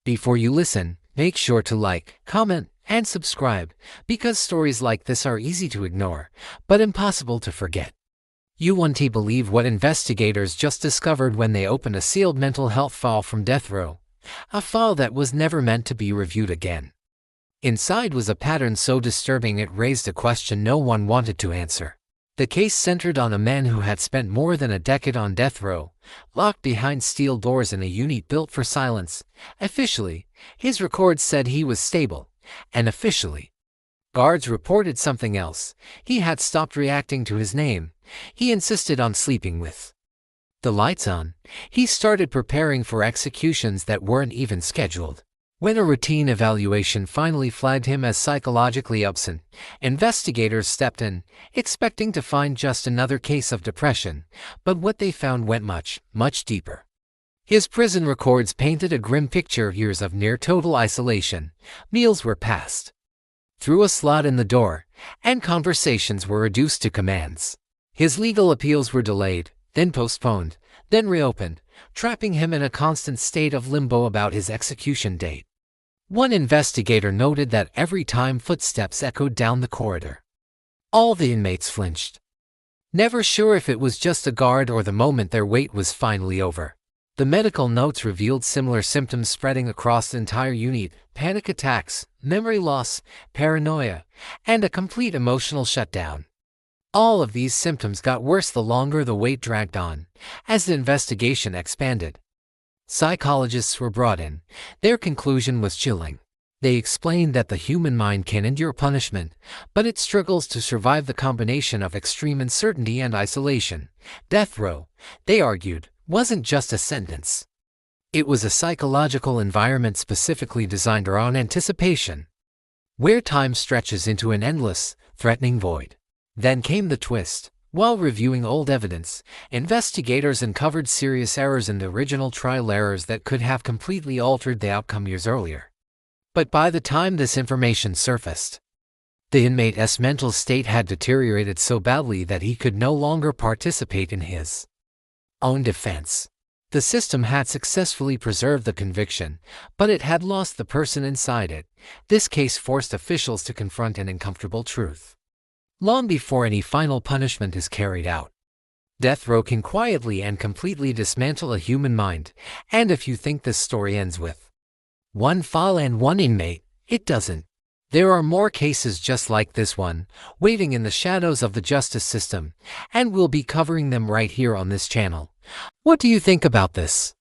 Before you listen, make sure to like, comment, and subscribe, because stories like this are easy to ignore, but impossible to forget. You won't believe what investigators just discovered when they opened a sealed mental health file from death row, a file that was never meant to be reviewed again. Inside was a pattern so disturbing it raised a question no one wanted to answer. The case centered on a man who had spent more than a decade on death row, locked behind steel doors in a unit built for silence. Officially, his records said he was stable, and officially, guards reported something else. He had stopped reacting to his name. He insisted on sleeping with the lights on. He started preparing for executions that weren't even scheduled. When a routine evaluation finally flagged him as psychologically absent, investigators stepped in, expecting to find just another case of depression, but what they found went much, much deeper. His prison records painted a grim picture of years of near-total isolation. Meals were passed through a slot in the door, and conversations were reduced to commands. His legal appeals were delayed, then postponed, then reopened, trapping him in a constant state of limbo about his execution date. One investigator noted that every time footsteps echoed down the corridor, all the inmates flinched, never sure if it was just a guard or the moment their wait was finally over. The medical notes revealed similar symptoms spreading across the entire unit: panic attacks, memory loss, paranoia, and a complete emotional shutdown. All of these symptoms got worse the longer the wait dragged on. As the investigation expanded, psychologists were brought in. Their conclusion was chilling. They explained that the human mind can endure punishment, but it struggles to survive the combination of extreme uncertainty and isolation. Death row, they argued, wasn't just a sentence. It was a psychological environment specifically designed around anticipation, where time stretches into an endless, threatening void. Then came the twist. While reviewing old evidence, investigators uncovered serious errors in the original trial, errors that could have completely altered the outcome years earlier. But by the time this information surfaced, the inmate's mental state had deteriorated so badly that he could no longer participate in his own defense. The system had successfully preserved the conviction, but it had lost the person inside it. This case forced officials to confront an uncomfortable truth. Long before any final punishment is carried out, death row can quietly and completely dismantle a human mind. And if you think this story ends with one file and one inmate, it doesn't. There are more cases just like this one, waiting in the shadows of the justice system, and we'll be covering them right here on this channel. What do you think about this?